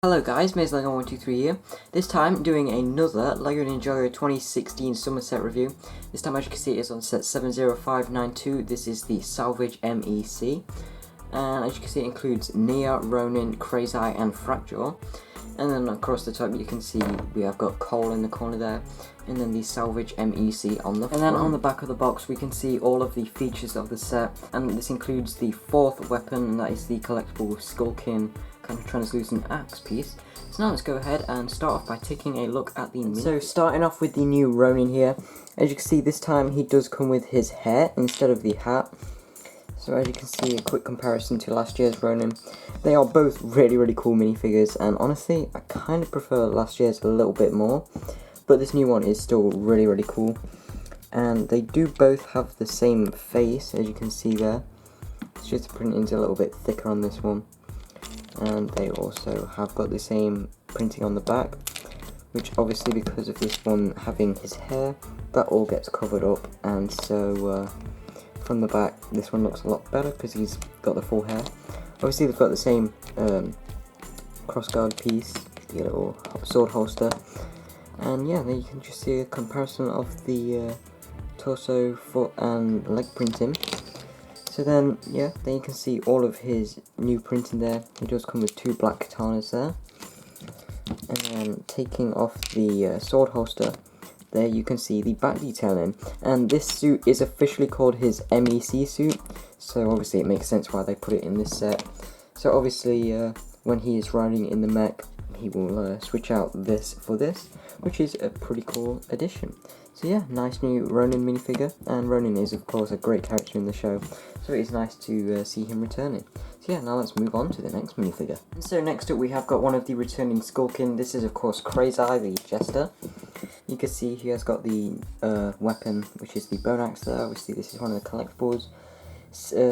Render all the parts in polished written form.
Hello guys, M.E.C here. This time doing another LEGO Ninjago 2016 summer set review. This time, as you can see, it is on set 70592. This is the Salvage MEC. And as you can see, it includes Nia, Ronin, Krazi and Frakjaw. And then across the top you can see we have got Cole in the corner there. And then the Salvage MEC on the front. And then on the back of the box we can see all of the features of the set. And this includes the fourth weapon, and that is the collectible Skullkin kind of translucent axe piece. So now let's go ahead and start off by taking a look at the mini. So starting off with the new Ronin here. As you can see, this time he does come with his hair instead of the hat. So as you can see, a quick comparison to last year's Ronin. They are both really cool minifigures, and honestly I kind of prefer last year's a little bit more, but this new one is still really cool. And they do both have the same face, as you can see there. It's just the printing's a little bit thicker on this one. And they also have got the same printing on the back, which obviously because of this one having his hair, that all gets covered up, and so from the back this one looks a lot better because he's got the full hair. Obviously they've got the same crossguard piece, the little sword holster, and yeah, there you can just see a comparison of the torso, foot and leg printing. So then, yeah, then you can see all of his new printing there. He does come with two black katanas there. And then taking off the sword holster, there you can see the back detailing. And this suit is officially called his M.E.C suit. So obviously it makes sense why they put it in this set. So obviously when he is riding in the mech, he will switch out this for this, which is a pretty cool addition. So yeah, nice new Ronin minifigure, and Ronin is of course a great character in the show, so it is nice to see him returning. So yeah, now let's move on to the next minifigure. And so next up we have got one of the returning Skullkin. This is of course Krazi, the Jester. You can see he has got the weapon, which is the bone axe there. Obviously this is one of the collectibles.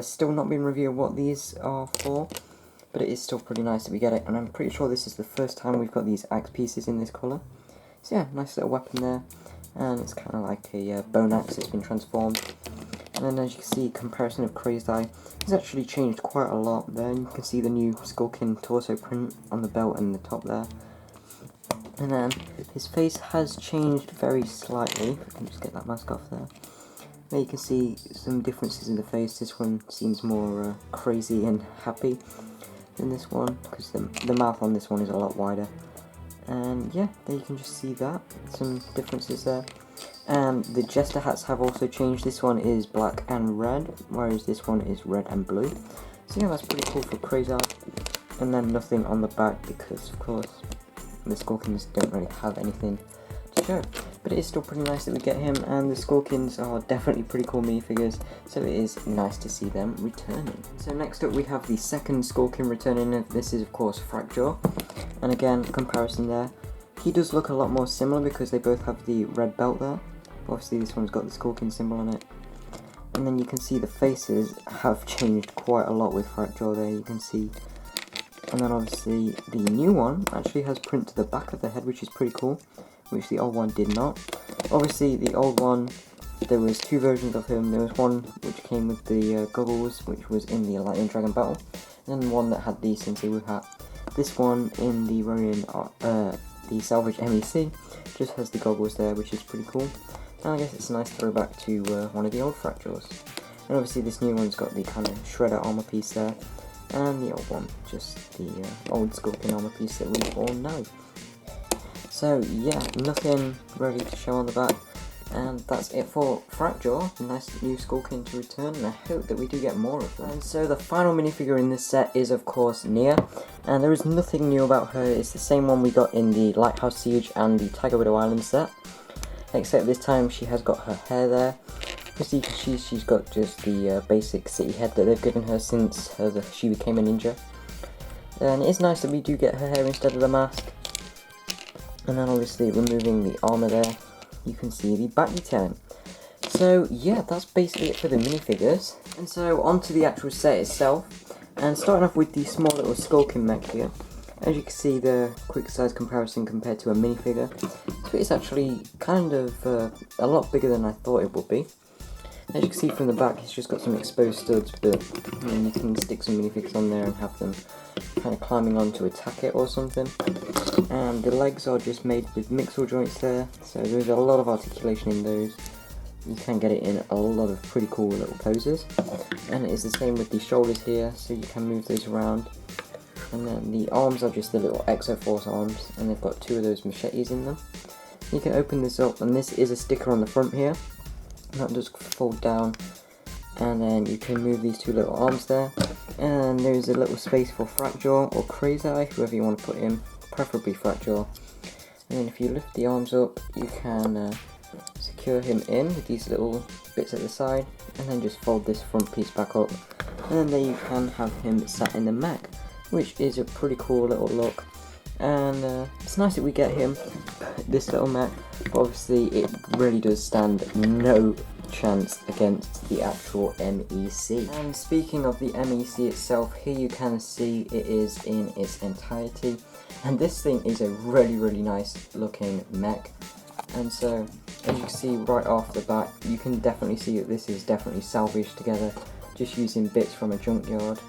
Still not been revealed what these are for, but it is still pretty nice that we get it, and I'm pretty sure this is the first time we've got these axe pieces in this colour. So yeah, nice little weapon there. And it's kind of like a bone axe that's been transformed. And then as you can see, comparison of Krazi has actually changed quite a lot there. You can see the new Skullkin torso print on the belt and the top there. And then his face has changed very slightly. If I can just get that mask off there. There you can see some differences in the face. This one seems more crazy and happy than this one, because the mouth on this one is a lot wider. And yeah, there you can just see that, some differences there. And the Jester hats have also changed. This one is black and red, whereas this one is red and blue. So yeah, that's pretty cool for Krazi. And then nothing on the back because of course the Skullkins don't really have anything to show. But it is still pretty nice that we get him, and the Skullkins are definitely pretty cool minifigures, so it is nice to see them returning. So next up we have the second Skullkin returning. This is of course Frakjaw. And again, comparison there. He does look a lot more similar because they both have the red belt there. Obviously this one's got the Skullkin symbol on it. And then you can see the faces have changed quite a lot with Frakjaw there, you can see. And then obviously the new one actually has print to the back of the head, which is pretty cool, which the old one did not. Obviously the old one, there was two versions of him. There was one which came with the goggles, which was in the Lightning Dragon battle, and then one that had the Sensei hat. This one in the Ronin, the Salvage MEC, just has the goggles there, which is pretty cool. And I guess it's a nice throwback to one of the old Frakjaws. And obviously this new one's got the kind of shredder armor piece there, and the old one, just the old Skullkin armor piece that we all know. So yeah, nothing really to show on the back. And that's it for Frakjaw. Nice new Skullkin to return, and I hope that we do get more of them. And so the final minifigure in this set is of course Nia, and there is nothing new about her. It's the same one we got in the Lighthouse Siege and the Tiger Widow Island set, except this time she has got her hair there. Obviously she's got just the basic city head that they've given her since she became a ninja. And it is nice that we do get her hair instead of the mask. And then obviously removing the armor there, you can see the back detailing. So yeah, that's basically it for the minifigures. And so on to the actual set itself. And starting off with the small little Skullkin mech here. As you can see, the quick size comparison compared to a minifigure. So it's actually kind of a lot bigger than I thought it would be. As you can see from the back, it's just got some exposed studs, but I mean, you can stick some minifigs on there and have them kind of climbing on to attack it or something. And the legs are just made with mixel joints there, so there's a lot of articulation in those. You can get it in a lot of pretty cool little poses. And it is the same with the shoulders here, so you can move those around. And then the arms are just the little Exoforce arms, and they've got 2 of those machetes in them. You can open this up, and this is a sticker on the front here. That does fold down, and then you can move these 2 little arms there. And there's a little space for Frakjaw or Krazi, whoever you want to put in, preferably Frakjaw. And then if you lift the arms up, you can secure him in with these little bits at the side, and then just fold this front piece back up. And then there you can have him sat in the mech, which is a pretty cool little look. And it's nice that we get him, this little mech, but obviously it really does stand no chance against the actual M.E.C. And speaking of the M.E.C. itself, here you can see it is in its entirety, and this thing is a really nice looking mech. And so, as you can see right off the bat, you can definitely see that this is definitely salvaged together, just using bits from a junkyard.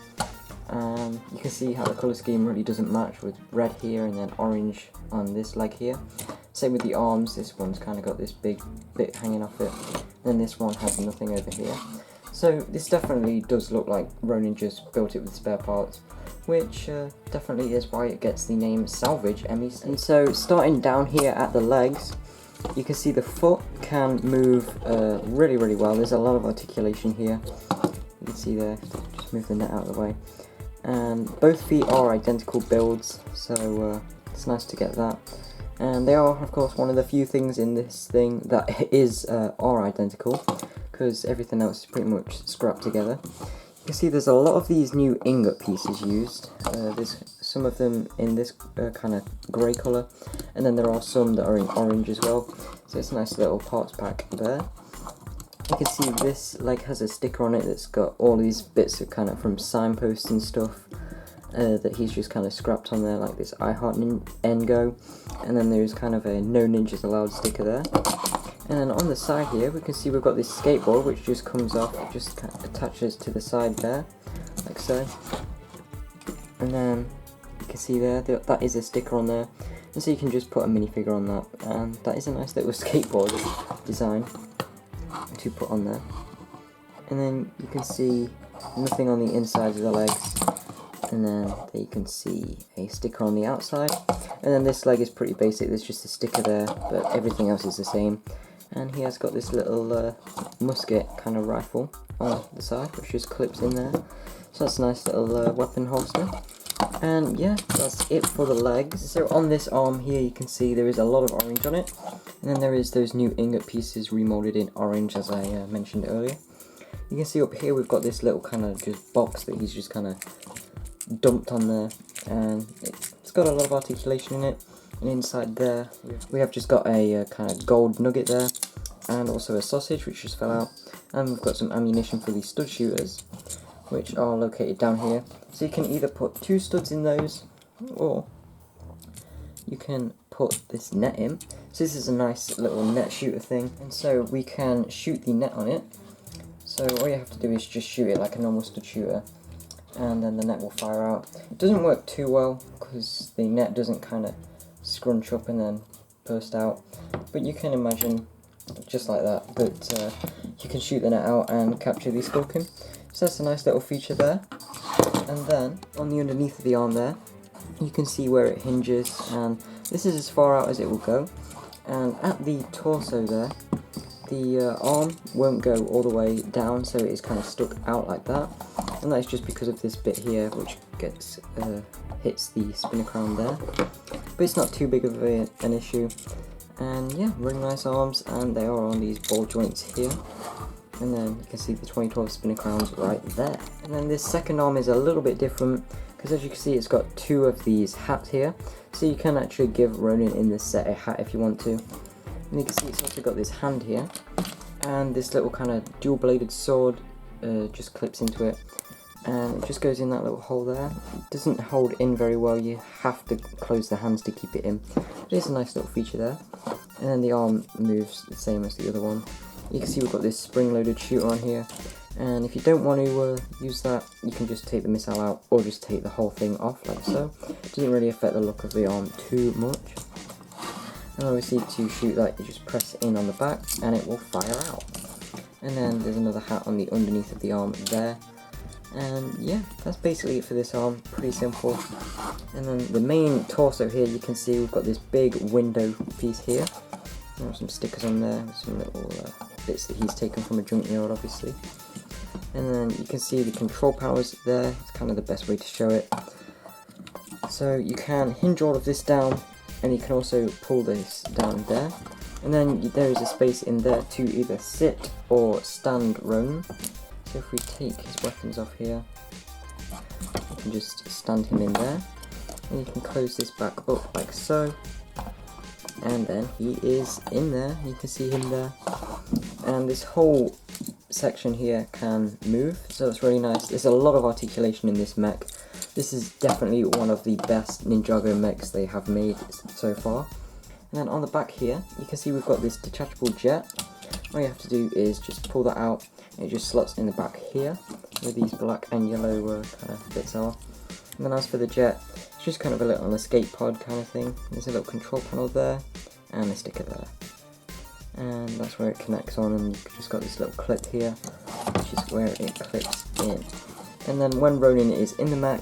You can see how the colour scheme really doesn't match, with red here and then orange on this leg here. Same with the arms, this one's kind of got this big bit hanging off it, then this one has nothing over here. So this definitely does look like Ronin just built it with spare parts, which definitely is why it gets the name Salvage MEC. And so starting down here at the legs, you can see the foot can move really well. There's a lot of articulation here. You can see there, just move the net out of the way. And both feet are identical builds, so it's nice to get that. And they are, of course, one of the few things in this thing that are identical, because everything else is pretty much scrapped together. You can see there's a lot of these new ingot pieces used. There's some of them in this kind of grey colour, and then there are some that are in orange as well. So it's a nice little parts pack there. You can see this leg has a sticker on it that's got all these bits of kind of from signposts and stuff that he's just kind of scrapped on there, like this I Heart Ninjago, and then there's kind of a No Ninjas Allowed sticker there. And then on the side here we can see we've got this skateboard which just comes off, it just kind of attaches to the side there, like so. And then you can see there that is a sticker on there, and so you can just put a minifigure on that, and that is a nice little skateboard design to put on there. And then you can see nothing on the inside of the legs, and then there you can see a sticker on the outside. And then this leg is pretty basic, there's just a sticker there, but everything else is the same. And he has got this little musket kind of rifle on the side, which just clips in there. So that's a nice little weapon holster. And yeah, that's it for the legs. So on this arm here you can see there is a lot of orange on it, and then there is those new ingot pieces remolded in orange, as I mentioned earlier. You can see up here we've got this little kind of just box that he's just kind of dumped on there, and it's got a lot of articulation in it. And inside there we have just got a kind of gold nugget there, and also a sausage which just fell out, and we've got some ammunition for these stud shooters, which are located down here. So you can either put 2 studs in those, or you can put this net in. So this is a nice little net shooter thing, and so we can shoot the net on it. So all you have to do is just shoot it like a normal stud shooter, and then the net will fire out. It doesn't work too well because the net doesn't kind of scrunch up and then burst out, but you can imagine just like that, but you can shoot the net out and capture the Skullkin. So that's a nice little feature there. And then on the underneath of the arm there, you can see where it hinges, and this is as far out as it will go. And at the torso there, the arm won't go all the way down, so it is kind of stuck out like that. And that's just because of this bit here, which gets hits the spinner crown there. But it's not too big of an issue. And yeah, really nice arms, and they are on these ball joints here. And then you can see the 2012 spinner crowns right there. And then this second arm is a little bit different, because as you can see it's got 2 of these hats here. So you can actually give Ronin in this set a hat if you want to. And you can see it's also got this hand here, and this little kind of dual bladed sword just clips into it. And it just goes in that little hole there. It doesn't hold in very well, you have to close the hands to keep it in. But it's a nice little feature there. And then the arm moves the same as the other one. You can see we've got this spring-loaded shooter on here, and if you don't want to use that, you can just take the missile out, or just take the whole thing off, like so. It doesn't really affect the look of the arm too much. And obviously to shoot that, you just press in on the back, and it will fire out. And then there's another hat on the underneath of the arm there. And yeah, that's basically it for this arm, pretty simple. And then the main torso here, you can see we've got this big window piece here. There are some stickers on there, with some little bits that he's taken from a junkyard, obviously. And then you can see the control panels there, it's kind of the best way to show it. So you can hinge all of this down, and you can also pull this down there. And then there is a space in there to either sit or stand Ronin. So if we take his weapons off here, you can just stand him in there, and you can close this back up like so, and then he is in there. You can see him there, and this whole section here can move, so it's really nice. There's a lot of articulation in this mech. This is definitely one of the best Ninjago mechs they have made so far. And then on the back here, you can see we've got this detachable jet. All you have to do is just pull that out, and it just slots in the back here, where these black and yellow kind of bits are. And then as for the jet, it's just kind of a little escape pod kind of thing. There's a little control panel there, and a sticker there. And that's where it connects on, and you've just got this little clip here, which is where it clips in. And then when Ronin is in the mech,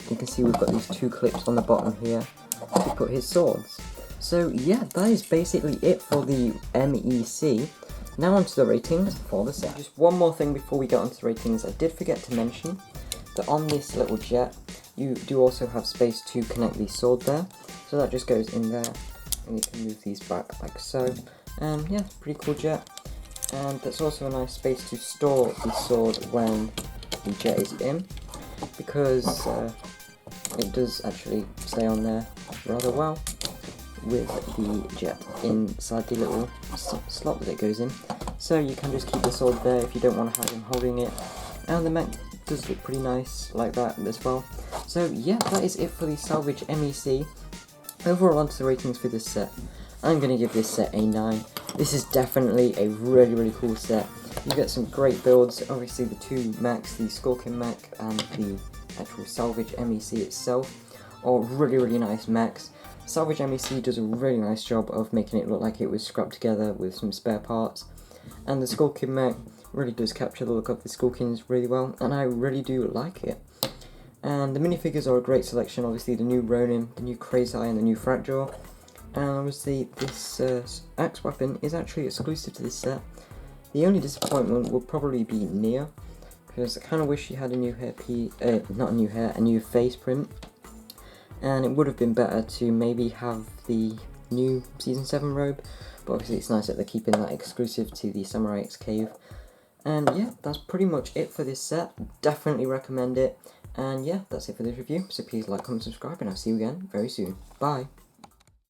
you can see we've got these two clips on the bottom here to put his swords. So yeah, that is basically it for the M.E.C. Now onto the ratings for the set. Just one more thing before we get onto the ratings. I did forget to mention that on this little jet, you do also have space to connect the sword there. So that just goes in there, and you can move these back like so. And yeah, pretty cool jet. And there's also a nice space to store the sword when the jet is in, because it does actually stay on there rather well with the jet inside the little slot that it goes in. So you can just keep the sword there if you don't want to have him holding it. And the mech does look pretty nice like that as well. So yeah, that is it for the Salvage M.E.C. Overall, onto the ratings for this set. I'm going to give this set a 9. This is definitely a really cool set. You get some great builds, obviously the two mechs, the Skullkin mech and the actual Salvage M.E.C. itself, are really nice mechs. Salvage M.E.C. does a really nice job of making it look like it was scrapped together with some spare parts, and the Skullkin mech really does capture the look of the Skullkins really well, and I really do like it. And the minifigures are a great selection, obviously the new Ronin, the new Krazi and the new Frakjaw, and obviously this axe weapon is actually exclusive to this set. The only disappointment would probably be Nia, because I kind of wish she had a new a new face print. And it would have been better to maybe have the new Season 7 robe, but obviously it's nice that they're keeping that exclusive to the Samurai X Cave. And yeah, that's pretty much it for this set. Definitely recommend it. And yeah, that's it for this review. So please like, comment, subscribe, and I'll see you again very soon. Bye!